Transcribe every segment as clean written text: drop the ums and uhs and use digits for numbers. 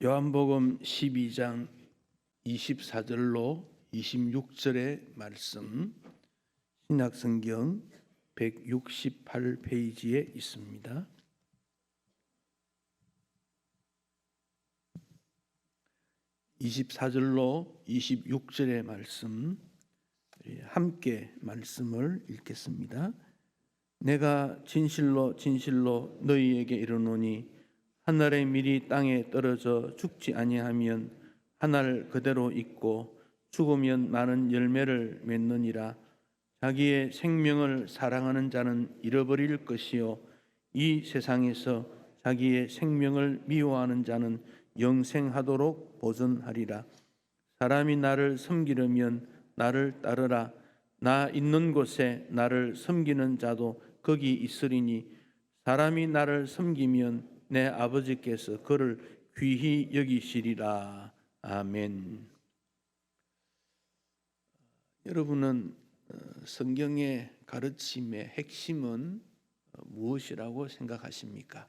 요한복음 12장 24절로 26절의 말씀, 신약성경 168페이지에 있습니다. 24절로 26절의 말씀, 함께 말씀을 읽겠습니다. 내가 진실로 진실로 너희에게 이르노니 하늘의 밀이 땅에 떨어져 죽지 아니하면 하늘 그대로 있고 죽으면 많은 열매를 맺느니라. 자기의 생명을 사랑하는 자는 잃어버릴 것이요 이 세상에서 자기의 생명을 미워하는 자는 영생하도록 보존하리라. 사람이 나를 섬기려면 나를 따르라. 나 있는 곳에 나를 섬기는 자도 거기 있으리니 사람이 나를 섬기면 내 아버지께서 그를 귀히 여기시리라. 아멘. 여러분은 성경의 가르침의 핵심은 무엇이라고 생각하십니까?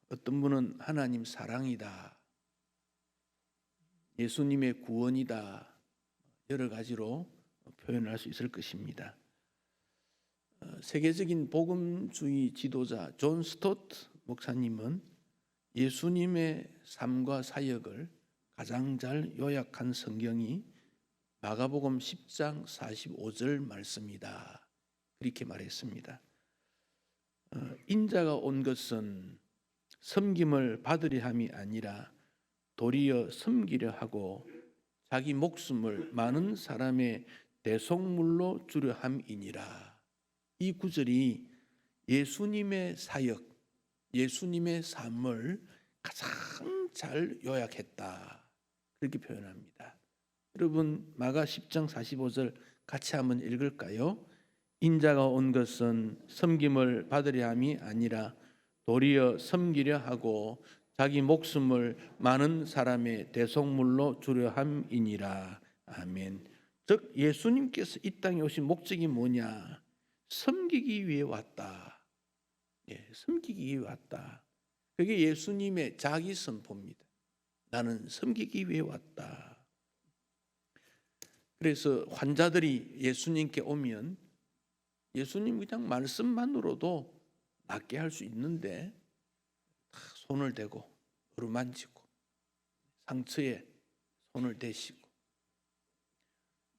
어떤 분은 하나님 사랑이다, 예수님의 구원이다, 여러 가지로 표현할 수 있을 것입니다. 세계적인 복음주의 지도자 존 스토트 목사님은 예수님의 삶과 사역을 가장 잘 요약한 성경이 마가복음 10장 45절 말씀이다, 그렇게 말했습니다. 인자가 온 것은 섬김을 받으려 함이 아니라 도리어 섬기려 하고 자기 목숨을 많은 사람의 대속물로 주려 함이니라. 이 구절이 예수님의 사역, 예수님의 삶을 가장 잘 요약했다, 그렇게 표현합니다. 여러분, 마가 10장 45절 같이 한번 읽을까요? 인자가 온 것은 섬김을 받으려 함이 아니라 도리어 섬기려 하고 자기 목숨을 많은 사람의 대속물로 주려 함이니라. 아멘. 즉 예수님께서 이 땅에 오신 목적이 뭐냐? 섬기기 위해 왔다. 섬기기 위해 왔다. 그게 예수님의 자기 선포입니다. 나는 섬기기 위해 왔다. 그래서 환자들이 예수님께 오면 예수님 그냥 말씀만으로도 낫게 할 수 있는데 손을 대고 어루만지고 상처에 손을 대시고,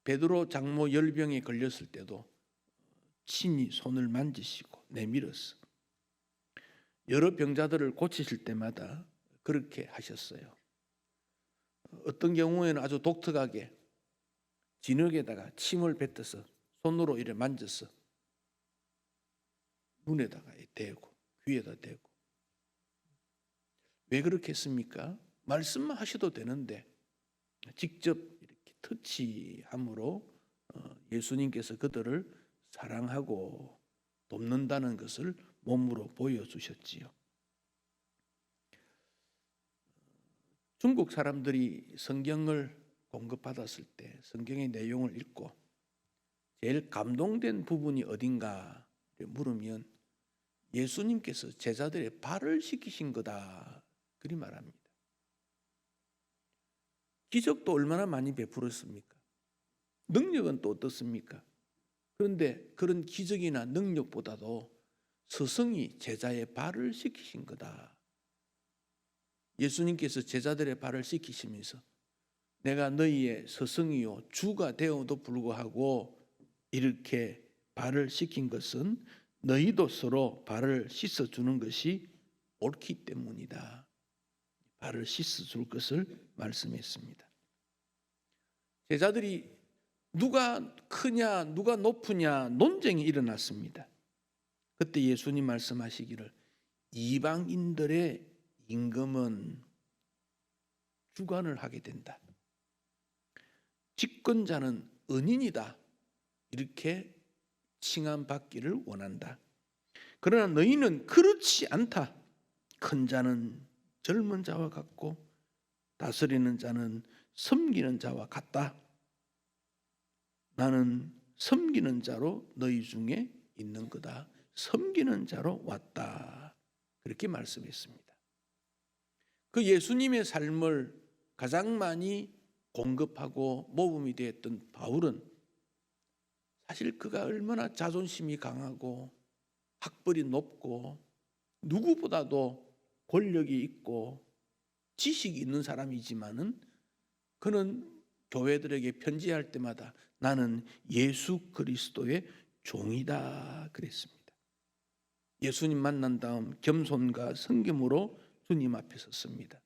베드로 장모 열병에 걸렸을 때도 친히 손을 만지시고 내밀었어. 여러 병자들을 고치실 때마다 그렇게 하셨어요. 어떤 경우에는 아주 독특하게 진흙에다가 침을 뱉어서 손으로 이렇게 만져서 눈에다가 대고 귀에다 대고. 왜 그렇게 했습니까? 말씀만 하셔도 되는데 직접 이렇게 터치함으로 예수님께서 그들을 사랑하고 돕는다는 것을 몸으로 보여주셨지요. 중국 사람들이 성경을 공급받았을 때 성경의 내용을 읽고 제일 감동된 부분이 어딘가 물으면 예수님께서 제자들의 발을 씻기신 거다, 그리 말합니다. 기적도 얼마나 많이 베풀었습니까? 능력은 또 어떻습니까? 그런데 그런 기적이나 능력보다도 스승이 제자의 발을 씻기신 거다. 예수님께서 제자들의 발을 씻기시면서 내가 너희의 스승이요 주가 되어도 불구하고 이렇게 발을 씻긴 것은 너희도 서로 발을 씻어주는 것이 옳기 때문이다. 발을 씻어줄 것을 말씀했습니다. 제자들이 누가 크냐 누가 높으냐 논쟁이 일어났습니다. 그때 예수님 말씀하시기를 이방인들의 임금은 주관을 하게 된다. 집권자는 은인이다, 이렇게 칭함받기를 원한다. 그러나 너희는 그렇지 않다. 큰 자는 젊은 자와 같고 다스리는 자는 섬기는 자와 같다. 나는 섬기는 자로 너희 중에 있는 거다. 섬기는 자로 왔다, 그렇게 말씀했습니다. 그 예수님의 삶을 가장 많이 공급하고 모범이 되었던 바울은 사실 그가 얼마나 자존심이 강하고 학벌이 높고 누구보다도 권력이 있고 지식이 있는 사람이지만은 그는 교회들에게 편지할 때마다 나는 예수 그리스도의 종이다 그랬습니다. 예수님 만난 다음 겸손과 성김으로 주님 앞에 섰습니다.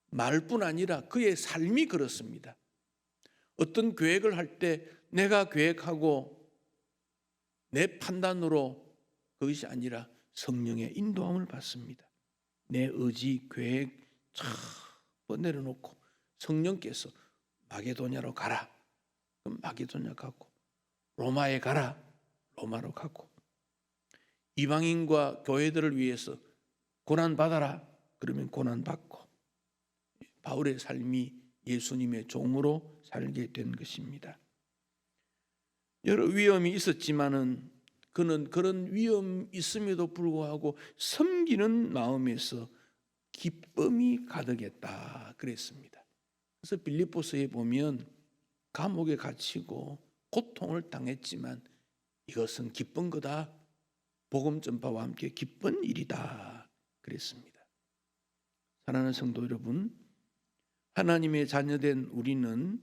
말뿐 아니라 그의 삶이 그렇습니다. 어떤 계획을 할 때 내가 계획하고 내 판단으로 그것이 아니라 성령의 인도함을 받습니다. 내 의지, 계획 쫙 내려놓고 성령께서 마게도냐로 가라. 그럼 마게도냐 가고, 로마에 가라. 로마로 가고, 이방인과 교회들을 위해서 고난 받아라. 그러면 고난 받고, 바울의 삶이 예수님의 종으로 살게 된 것입니다. 여러 위험이 있었지만은 그는 그런 위험이 있음에도 불구하고 섬기는 마음에서 기쁨이 가득했다 그랬습니다. 그래서 빌립보서에 보면 감옥에 갇히고 고통을 당했지만 이것은 기쁜 거다. 복음 전파와 함께 기쁜 일이다 그랬습니다. 사랑하는 성도 여러분, 하나님의 자녀된 우리는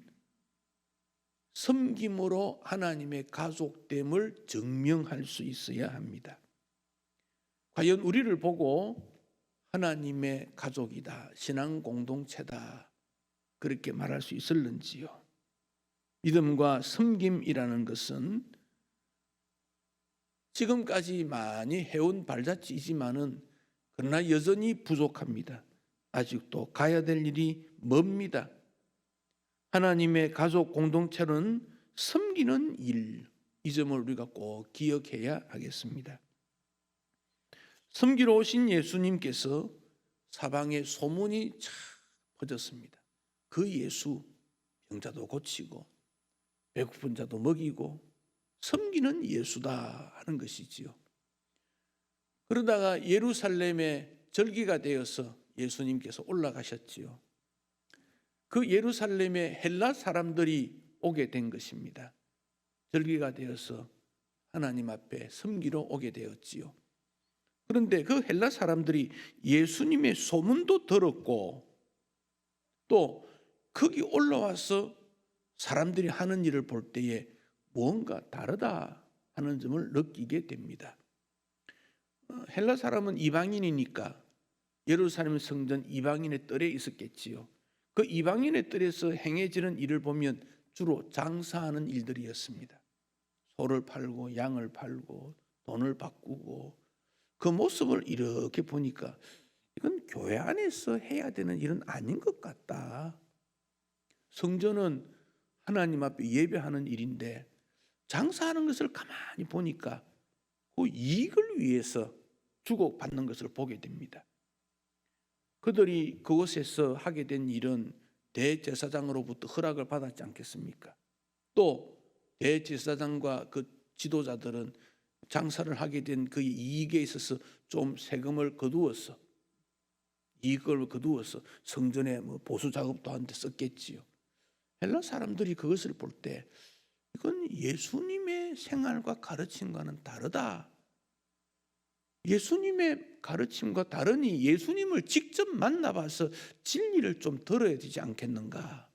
섬김으로 하나님의 가족됨을 증명할 수 있어야 합니다. 과연 우리를 보고 하나님의 가족이다, 신앙 공동체다 그렇게 말할 수 있을는지요? 믿음과 섬김이라는 것은 지금까지 많이 해온 발자취이지만은 그러나 여전히 부족합니다. 아직도 가야 될 일이 멉니다. 하나님의 가족 공동체는 섬기는 일, 이 점을 우리가 꼭 기억해야 하겠습니다. 섬기러 오신 예수님께서 사방에 소문이 쫙 퍼졌습니다. 그 예수 병자도 고치고 배고픈 자도 먹이고 섬기는 예수다 하는 것이지요. 그러다가 예루살렘에 절기가 되어서 예수님께서 올라가셨지요. 그 예루살렘에 헬라 사람들이 오게 된 것입니다. 절기가 되어서 하나님 앞에 섬기러 오게 되었지요. 그런데 그 헬라 사람들이 예수님의 소문도 들었고 또 거기 올라와서 사람들이 하는 일을 볼 때에 뭔가 다르다 하는 점을 느끼게 됩니다. 헬라 사람은 이방인이니까 예루살렘 성전 이방인의 뜰에 있었겠지요. 그 이방인의 뜰에서 행해지는 일을 보면 주로 장사하는 일들이었습니다. 소를 팔고 양을 팔고 돈을 바꾸고 그 모습을 이렇게 보니까 이건 교회 안에서 해야 되는 일은 아닌 것 같다. 성전은 하나님 앞에 예배하는 일인데 장사하는 것을 가만히 보니까 그 이익을 위해서 주고받는 것을 보게 됩니다. 그들이 그곳에서 하게 된 일은 대제사장으로부터 허락을 받았지 않겠습니까? 또 대제사장과 그 지도자들은 장사를 하게 된 그 이익에 있어서 좀 세금을 거두어서 이익을 거두어서 성전에 보수 작업도 하는데 썼겠지요. 헬라 사람들이 그것을 볼 때 이건 예수님의 생활과 가르침과는 다르다. 예수님의 가르침과 다르니 예수님을 직접 만나봐서 진리를 좀 들어야 되지 않겠는가.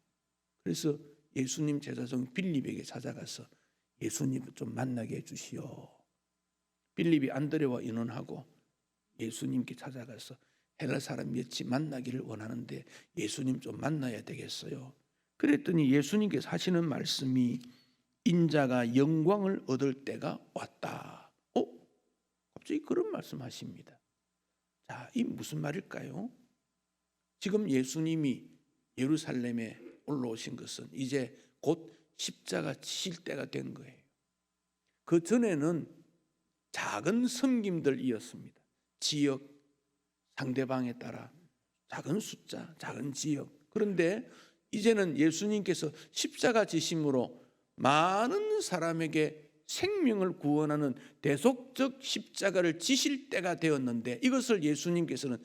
그래서 예수님 제자종 빌립에게 찾아가서 예수님을 좀 만나게 해주시오. 빌립이 안드레와 의논하고 예수님께 찾아가서 헬라 사람 몇이 만나기를 원하는데 예수님 좀 만나야 되겠어요. 그랬더니 예수님께서 하시는 말씀이 인자가 영광을 얻을 때가 왔다. 갑자기 그런 말씀하십니다. 자, 이 무슨 말일까요? 지금 예수님이 예루살렘에 올라오신 것은 이제 곧 십자가 지실 때가 된 거예요. 그 전에는 작은 섬김들이었습니다. 지역, 상대방에 따라 작은 숫자, 작은 지역. 그런데 이제는 예수님께서 십자가 지심으로 많은 사람에게 생명을 구원하는 대속적 십자가를 지실 때가 되었는데 이것을 예수님께서는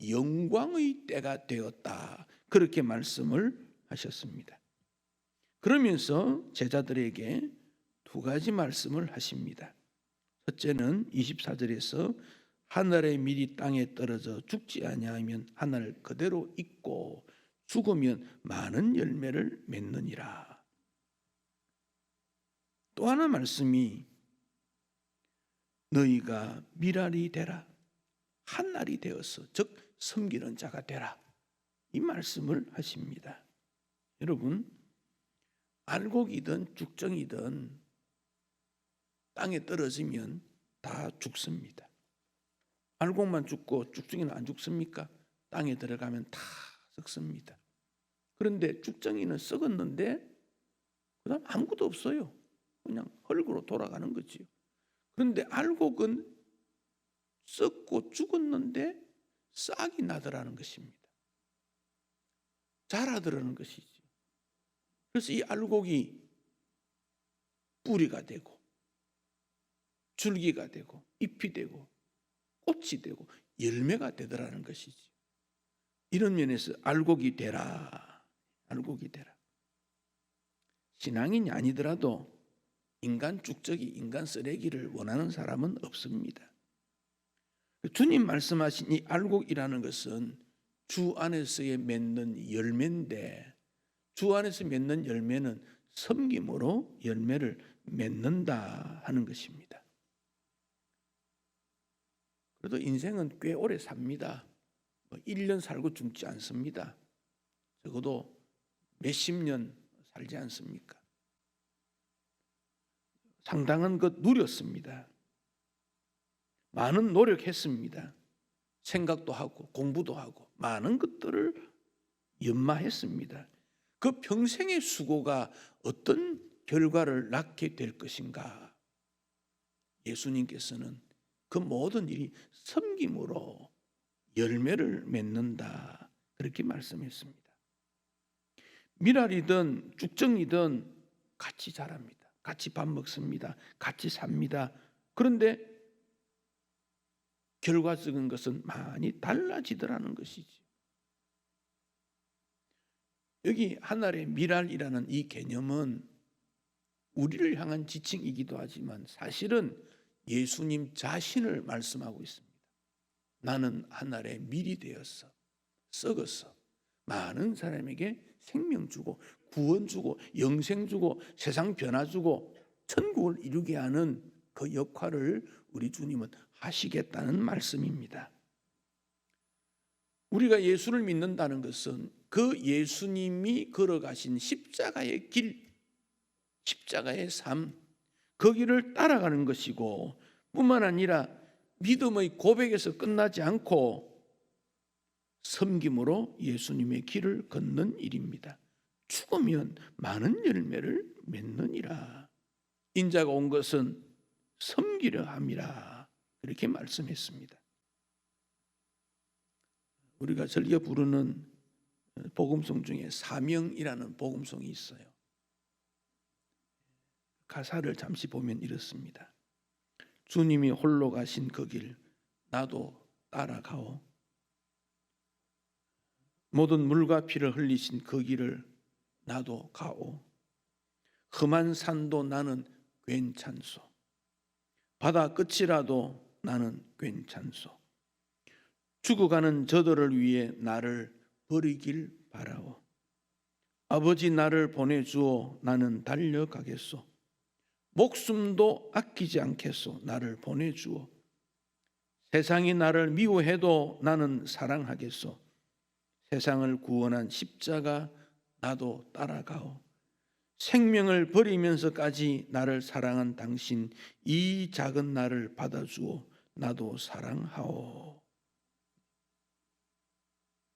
영광의 때가 되었다. 그렇게 말씀을 하셨습니다. 그러면서 제자들에게 두 가지 말씀을 하십니다. 첫째는 24절에서 하늘의 밀이 땅에 떨어져 죽지 아니하면 하늘 그대로 있고 죽으면 많은 열매를 맺느니라. 또 하나 말씀이 너희가 밀알이 되라, 한 알이 되어서 즉 섬기는 자가 되라, 이 말씀을 하십니다. 여러분, 알곡이든 죽정이든 땅에 떨어지면 다 죽습니다. 알곡만 죽고 죽정이는 안 죽습니까? 땅에 들어가면 다 썩습니다. 그런데 죽정이는 썩었는데 그다음 아무것도 없어요. 그냥 흙으로 돌아가는 거지요. 그런데 알곡은 썩고 죽었는데 싹이 나더라는 것입니다. 자라더라는 것이죠. 그래서 이 알곡이 뿌리가 되고 줄기가 되고 잎이 되고 꽃이 되고 열매가 되더라는 것이죠. 이런 면에서 알곡이 되라, 알곡이 되라. 신앙인이 아니더라도 인간 쭉적이, 인간 쓰레기를 원하는 사람은 없습니다. 주님 말씀하신 이 알곡이라는 것은 주 안에서의 맺는 열매인데, 주 안에서 맺는 열매는 섬김으로 열매를 맺는다 하는 것입니다. 그래도 인생은 꽤 오래 삽니다. 1년 살고 죽지 않습니다. 적어도 몇십 년 살지 않습니까? 상당한 것 누렸습니다. 많은 노력했습니다. 생각도 하고 공부도 하고 많은 것들을 연마했습니다. 그 평생의 수고가 어떤 결과를 낳게 될 것인가? 예수님께서는 그 모든 일이 섬김으로 열매를 맺는다, 그렇게 말씀했습니다. 밀알이든 죽정이든 같이 자랍니다. 같이 밥 먹습니다. 같이 삽니다. 그런데 결과적인 것은 많이 달라지더라는 것이지. 여기 하늘의 밀알이라는 이 개념은 우리를 향한 지칭이기도 하지만 사실은 예수님 자신을 말씀하고 있습니다. 나는 하늘의 밀이 되었어, 썩었어, 많은 사람에게 생명 주고 구원 주고 영생 주고 세상 변화 주고 천국을 이루게 하는 그 역할을 우리 주님은 하시겠다는 말씀입니다. 우리가 예수를 믿는다는 것은 그 예수님이 걸어가신 십자가의 길, 십자가의 삶, 그 길을 따라가는 것이고, 뿐만 아니라 믿음의 고백에서 끝나지 않고 섬김으로 예수님의 길을 걷는 일입니다. 죽으면 많은 열매를 맺느니라. 인자가 온 것은 섬기려 함이라, 이렇게 말씀했습니다. 우리가 즐겨 부르는 복음송 중에 사명이라는 복음송이 있어요. 가사를 잠시 보면 이렇습니다. 주님이 홀로 가신 그 길 나도 따라가오. 모든 물과 피를 흘리신 그 길을 나도 가오. 험한 산도 나는 괜찮소. 바다 끝이라도 나는 괜찮소. 죽어가는 저들을 위해 나를 버리길 바라오. 아버지 나를 보내주어 나는 달려가겠소. 목숨도 아끼지 않겠소. 나를 보내주어. 세상이 나를 미워해도 나는 사랑하겠소. 세상을 구원한 십자가 나도 따라가오. 생명을 버리면서까지 나를 사랑한 당신, 이 작은 나를 받아주어 나도 사랑하오.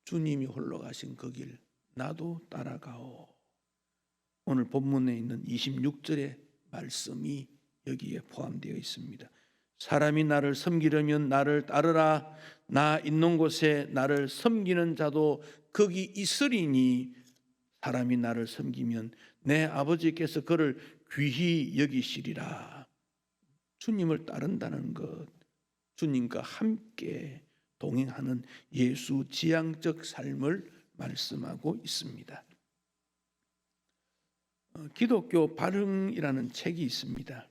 주님이 홀로 가신 그 길 나도 따라가오. 오늘 본문에 있는 26절의 말씀이 여기에 포함되어 있습니다. 사람이 나를 섬기려면 나를 따르라. 나 있는 곳에 나를 섬기는 자도 거기 있으리니 사람이 나를 섬기면 내 아버지께서 그를 귀히 여기시리라. 주님을 따른다는 것, 주님과 함께 동행하는 예수 지향적 삶을 말씀하고 있습니다. 기독교 발흥이라는 책이 있습니다.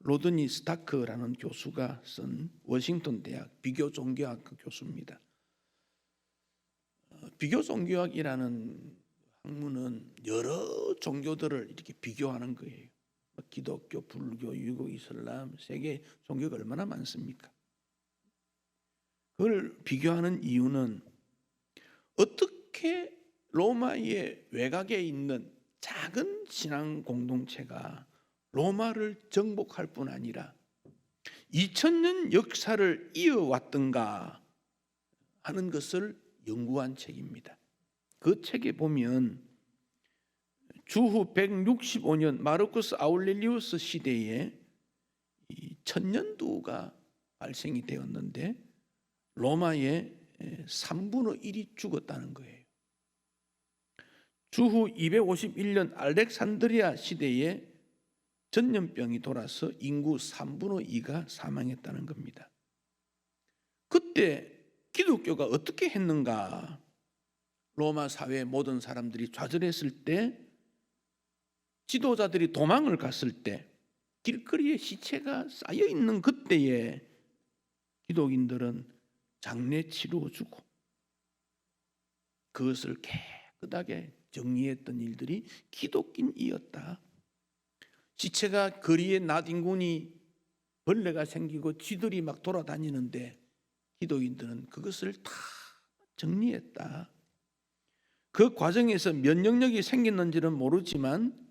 로드니 스타크라는 교수가 쓴 워싱턴 대학 비교 종교학 교수입니다. 비교 종교학이라는 학문은 여러 종교들을 이렇게 비교하는 거예요. 기독교, 불교, 유교, 이슬람, 세계 종교가 얼마나 많습니까? 그걸 비교하는 이유는 어떻게 로마의 외곽에 있는 작은 신앙 공동체가 로마를 정복할 뿐 아니라 2000년 역사를 이어왔던가 하는 것을 연구한 책입니다. 그 책에 보면 주후 165년 마르쿠스 아울렐리우스 시대에 천년두가 발생이 되었는데 로마의 3분의 1이 죽었다는 거예요. 주후 251년 알렉산드리아 시대에 전염병이 돌아서 인구 3분의 2가 사망했다는 겁니다. 그때 기독교가 어떻게 했는가? 로마 사회 모든 사람들이 좌절했을 때, 지도자들이 도망을 갔을 때, 길거리에 시체가 쌓여 있는 그때에 기독인들은 장례 치루어주고 그것을 깨끗하게 정리했던 일들이 기독인이었다. 시체가 거리에 나뒹구니 벌레가 생기고 쥐들이 막 돌아다니는데 기독인들은 그것을 다 정리했다. 그 과정에서 면역력이 생겼는지는 모르지만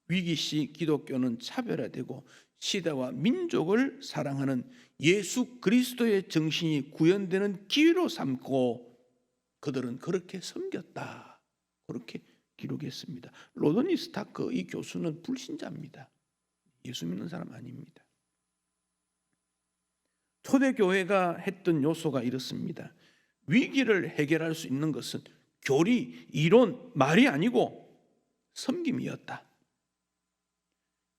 위기시 기독교는 차별화되고 시대와 민족을 사랑하는 예수 그리스도의 정신이 구현되는 기회로 삼고 그들은 그렇게 섬겼다. 그렇게 기록했습니다. 로드니 스타크 이 교수는 불신자입니다. 예수 믿는 사람 아닙니다. 초대교회가 했던 요소가 이렇습니다. 위기를 해결할 수 있는 것은 교리, 이론, 말이 아니고 섬김이었다.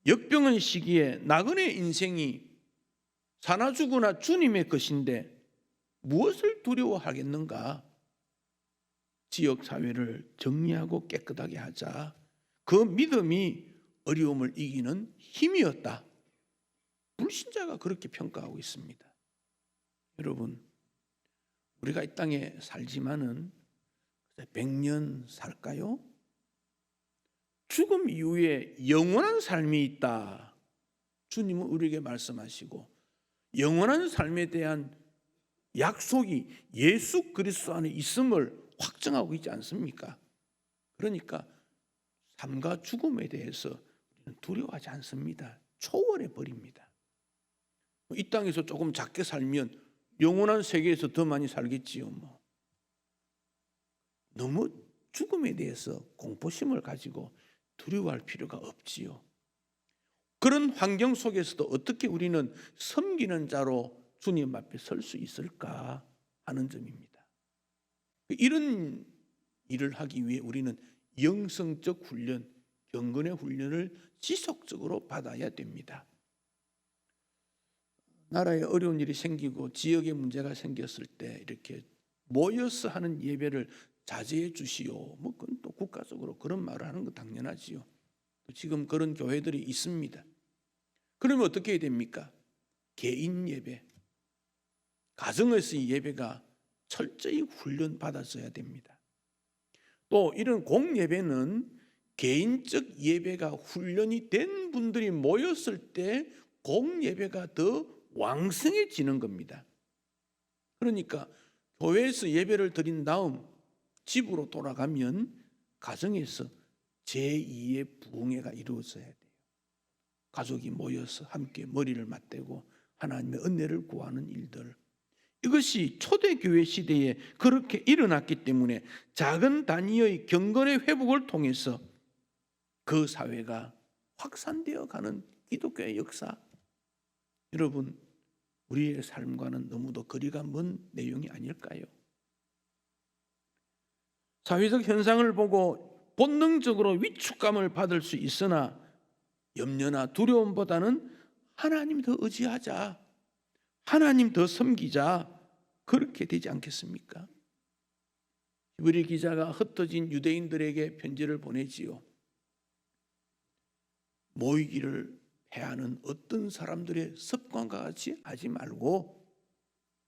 역병의 시기에 나그네 인생이 사나 죽으나 주님의 것인데 무엇을 두려워하겠는가? 지역사회를 정리하고 깨끗하게 하자. 그 믿음이 어려움을 이기는 힘이었다. 불신자가 그렇게 평가하고 있습니다. 여러분, 우리가 이 땅에 살지만은 100년 살까요? 죽음 이후에 영원한 삶이 있다. 주님은 우리에게 말씀하시고 영원한 삶에 대한 약속이 예수 그리스도 안에 있음을 확정하고 있지 않습니까? 그러니까 삶과 죽음에 대해서 두려워하지 않습니다. 초월해 버립니다. 이 땅에서 조금 작게 살면 영원한 세계에서 더 많이 살겠지요. 너무 죽음에 대해서 공포심을 가지고 두려워할 필요가 없지요. 그런 환경 속에서도 어떻게 우리는 섬기는 자로 주님 앞에 설 수 있을까 하는 점입니다. 이런 일을 하기 위해 우리는 영성적 훈련, 경건의 훈련을 지속적으로 받아야 됩니다. 나라에 어려운 일이 생기고 지역에 문제가 생겼을 때 이렇게 모여서 하는 예배를 자제해 주시오. 그건 또 국가적으로 그런 말을 하는 거 당연하지요. 지금 그런 교회들이 있습니다. 그러면 어떻게 해야 됩니까? 개인 예배, 가정에서의 예배가 철저히 훈련 받아져야 됩니다. 또 이런 공예배는 개인적 예배가 훈련이 된 분들이 모였을 때 공예배가 더 왕성해지는 겁니다. 그러니까 교회에서 예배를 드린 다음 집으로 돌아가면 가정에서 제2의 부흥회가 이루어져야 돼요. 가족이 모여서 함께 머리를 맞대고 하나님의 은혜를 구하는 일들, 이것이 초대교회 시대에 그렇게 일어났기 때문에 작은 단위의 경건의 회복을 통해서 그 사회가 확산되어 가는 기독교의 역사, 여러분 우리의 삶과는 너무도 거리가 먼 내용이 아닐까요? 사회적 현상을 보고 본능적으로 위축감을 받을 수 있으나 염려나 두려움보다는 하나님 더 의지하자, 하나님 더 섬기자, 그렇게 되지 않겠습니까? 히브리 기자가 흩어진 유대인들에게 편지를 보내지요. 모이기를 패하는 어떤 사람들의 습관과 같이 하지 말고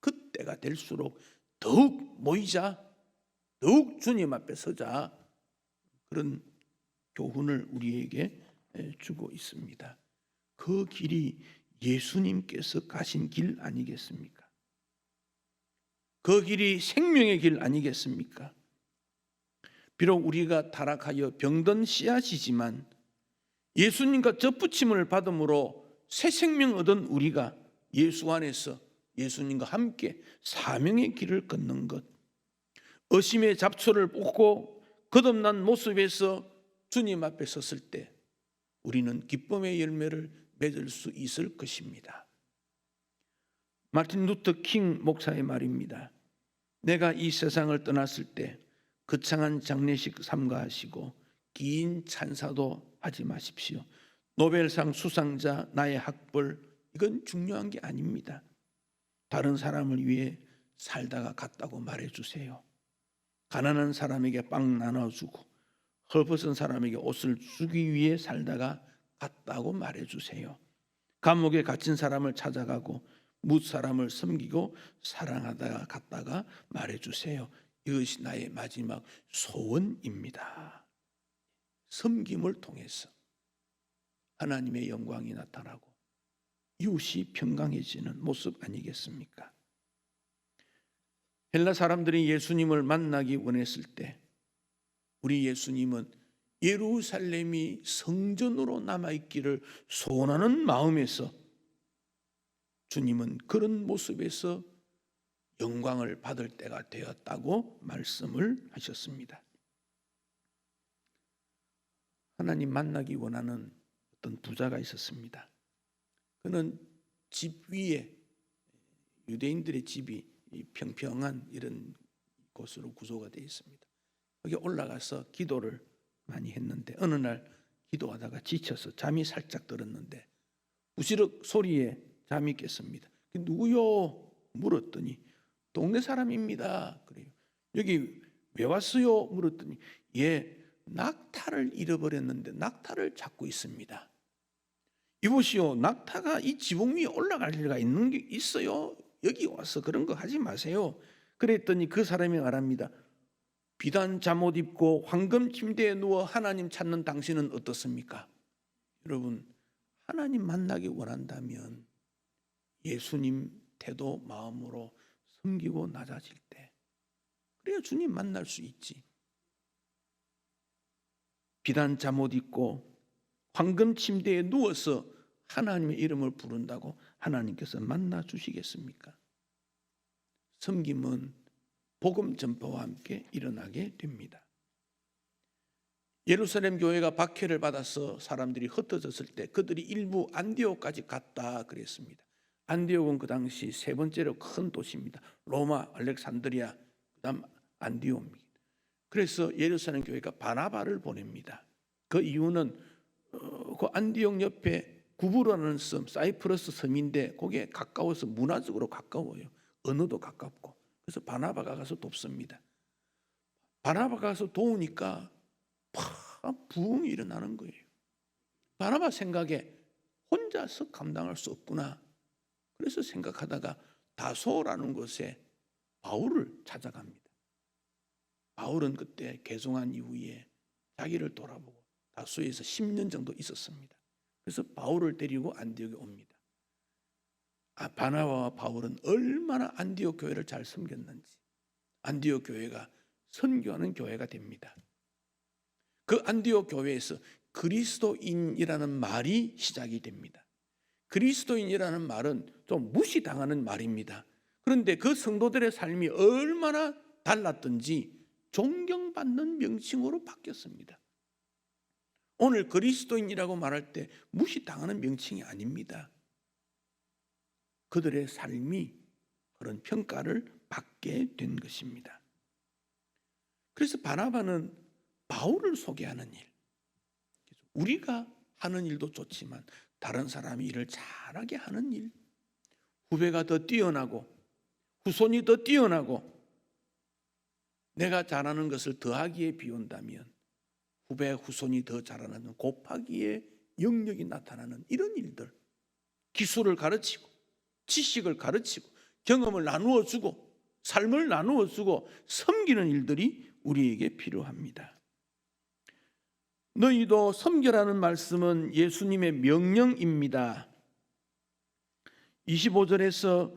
그때가 될수록 더욱 모이자, 더욱 주님 앞에 서자, 그런 교훈을 우리에게 주고 있습니다. 그 길이 예수님께서 가신 길 아니겠습니까? 그 길이 생명의 길 아니겠습니까? 비록 우리가 타락하여 병든 씨앗이지만 예수님과 접붙임을 받음으로 새 생명 얻은 우리가 예수 안에서 예수님과 함께 사명의 길을 걷는 것, 의심의 잡초를 뽑고 거듭난 모습에서 주님 앞에 섰을 때 우리는 기쁨의 열매를 맺을 수 있을 것입니다. 마틴 루터 킹 목사의 말입니다. 내가 이 세상을 떠났을 때 거창한 장례식 삼가하시고 긴 찬사도 하지 마십시오. 노벨상 수상자, 나의 학벌, 이건 중요한 게 아닙니다. 다른 사람을 위해 살다가 갔다고 말해주세요. 가난한 사람에게 빵 나눠주고 헐벗은 사람에게 옷을 주기 위해 살다가 갔다고 말해주세요. 감옥에 갇힌 사람을 찾아가고 뭇 사람을 섬기고 사랑하다가 갔다가 말해주세요. 이것이 나의 마지막 소원입니다. 섬김을 통해서 하나님의 영광이 나타나고 이웃이 평강해지는 모습 아니겠습니까? 헬라 사람들이 예수님을 만나기 원했을 때 우리 예수님은 예루살렘이 성전으로 남아있기를 소원하는 마음에서 주님은 그런 모습에서 영광을 받을 때가 되었다고 말씀을 하셨습니다. 하나님 만나기 원하는 어떤 부자가 있었습니다. 그는 집 위에, 유대인들의 집이 평평한 이런 곳으로 구조가 되어 있습니다. 거기 올라가서 기도를 많이 했는데 어느 날 기도하다가 지쳐서 잠이 살짝 들었는데 부시럭 소리에 잠이 깼습니다. 누구요? 물었더니 동네 사람입니다. 그래요. 여기 왜 왔어요? 물었더니 낙타를 잃어버렸는데 낙타를 찾고 있습니다. 이보시오, 낙타가 이 지붕 위에 올라갈 리가 있는 게 있어요? 여기 와서 그런 거 하지 마세요. 그랬더니 그 사람이 말합니다. 비단 잠옷 입고 황금 침대에 누워 하나님 찾는 당신은 어떻습니까? 여러분, 하나님 만나기 원한다면 예수님 태도 마음으로 섬기고 낮아질 때 그래야 주님 만날 수 있지. 비단 잠옷 입고 황금 침대에 누워서 하나님의 이름을 부른다고 하나님께서 만나 주시겠습니까? 섬김은 복음 전파와 함께 일어나게 됩니다. 예루살렘 교회가 박해를 받아서 사람들이 흩어졌을 때 그들이 일부 안디옥까지 갔다 그랬습니다. 안디옥은 그 당시 세 번째로 큰 도시입니다. 로마, 알렉산드리아, 그다음 안디옥입니다. 그래서 예루살렘 교회가 바나바를 보냅니다. 그 이유는 그 안디옥 옆에 구부라는 섬, 사이프러스 섬인데 거기에 가까워서 문화적으로 가까워요. 언어도 가깝고. 그래서 바나바가 가서 돕습니다. 바나바가 가서 도우니까 부흥이 일어나는 거예요. 바나바 생각에 혼자서 감당할 수 없구나. 그래서 생각하다가 다소라는 곳에 바울을 찾아갑니다. 바울은 그때 개종한 이후에 자기를 돌아보고 다소에서 10년 정도 있었습니다. 그래서 바울을 데리고 안디옥에 옵니다. 바나바와 바울은 얼마나 안디옥 교회를 잘 섬겼는지 안디옥 교회가 선교하는 교회가 됩니다. 그 안디옥 교회에서 그리스도인이라는 말이 시작이 됩니다. 그리스도인이라는 말은 좀 무시당하는 말입니다. 그런데 그 성도들의 삶이 얼마나 달랐던지 존경받는 명칭으로 바뀌었습니다. 오늘 그리스도인이라고 말할 때 무시당하는 명칭이 아닙니다. 그들의 삶이 그런 평가를 받게 된 것입니다. 그래서 바나바는 바울을 소개하는 일, 우리가 하는 일도 좋지만 다른 사람이 일을 잘하게 하는 일, 후배가 더 뛰어나고 후손이 더 뛰어나고 내가 잘하는 것을 더하기에 비운다면 후배 후손이 더 잘하는 곱하기에 영역이 나타나는 이런 일들, 기술을 가르치고 지식을 가르치고 경험을 나누어 주고 삶을 나누어 주고 섬기는 일들이 우리에게 필요합니다. 너희도 섬겨라는 말씀은 예수님의 명령입니다. 25절에서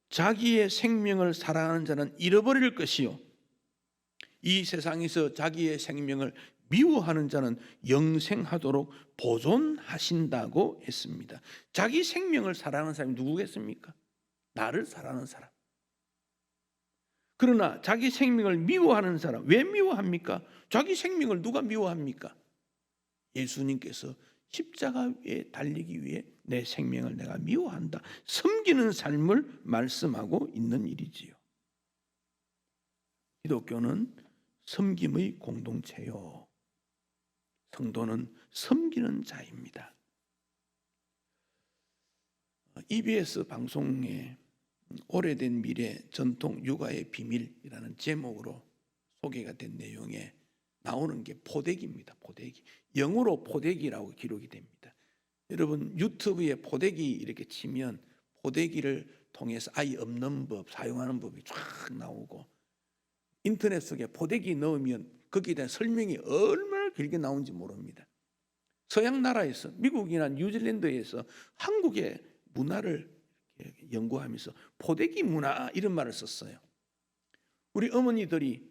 자기의 생명을 사랑하는 자는 잃어버릴 것이요 이 세상에서 자기의 생명을 미워하는 자는 영생하도록 보존하신다고 했습니다. 자기 생명을 사랑하는 사람이 누구겠습니까? 나를 사랑하는 사람. 그러나 자기 생명을 미워하는 사람, 왜 미워합니까? 자기 생명을 누가 미워합니까? 예수님께서 십자가에 달리기 위해 내 생명을 내가 미워한다. 섬기는 삶을 말씀하고 있는 일이지요. 기독교는 섬김의 공동체요. 성도는 섬기는 자입니다. EBS 방송에 오래된 미래 전통 육아의 비밀이라는 제목으로 소개가 된 내용에 나오는 게 포대기입니다. 포대기. 영어로 포대기라고 기록이 됩니다. 여러분 유튜브에 포대기 이렇게 치면 포대기를 통해서 아이 없는 법, 사용하는 법이 쫙 나오고 인터넷 속에 포대기 넣으면 거기에 대한 설명이 얼마나 길게 나오는지 모릅니다. 서양 나라에서 미국이나 뉴질랜드에서 한국의 문화를 연구하면서 포대기 문화 이런 말을 썼어요. 우리 어머니들이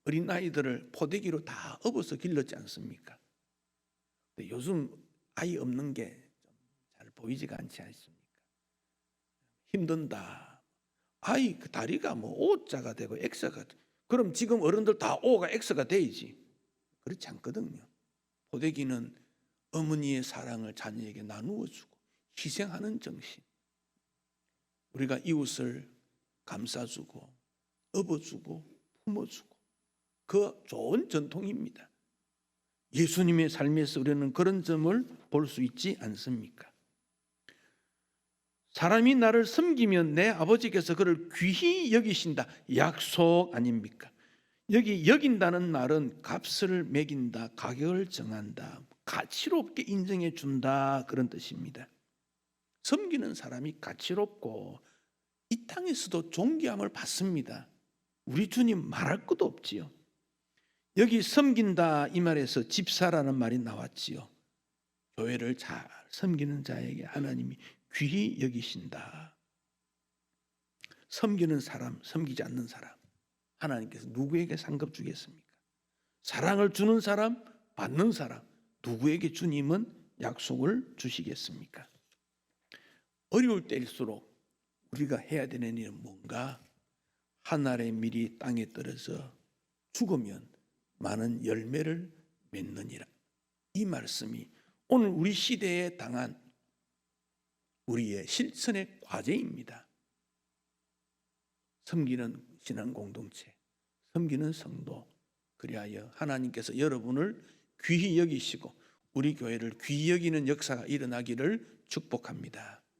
어린 아이들을 포대기로 다 업어서 길렀지 않습니까? 근데 요즘 아이 없는 게 잘 보이지가 않지 않습니까? 힘든다. 아이 그 다리가 뭐 O자가 되고 X가 되고 그럼 지금 어른들 다 O가 X가 돼야지. 그렇지 않거든요. 포대기는 어머니의 사랑을 자녀에게 나누어 주고 희생하는 정신. 우리가 이웃을 감싸주고 업어주고 품어주고 그 좋은 전통입니다. 예수님의 삶에서 우리는 그런 점을 볼 수 있지 않습니까? 사람이 나를 섬기면 내 아버지께서 그를 귀히 여기신다. 약속 아닙니까? 여기 여긴다는 말은 값을 매긴다, 가격을 정한다, 가치롭게 인정해 준다 그런 뜻입니다. 섬기는 사람이 가치롭고 이 땅에서도 존귀함을 받습니다. 우리 주님 말할 것도 없지요. 여기 섬긴다 이 말에서 집사라는 말이 나왔지요. 교회를 잘 섬기는 자에게 하나님이 귀히 여기신다. 섬기는 사람, 섬기지 않는 사람 하나님께서 누구에게 상급 주겠습니까? 사랑을 주는 사람, 받는 사람 누구에게 주님은 약속을 주시겠습니까? 어려울 때일수록 우리가 해야 되는 일은 뭔가? 하늘의 밀이 땅에 떨어져 죽으면 많은 열매를 맺느니라. 이 말씀이 오늘 우리 시대에 당한 우리의 실천의 과제입니다. 섬기는 신앙 공동체, 섬기는 성도, 그리하여 하나님께서 여러분을 귀히 여기시고 우리 교회를 귀히 여기는 역사가 일어나기를 축복합니다.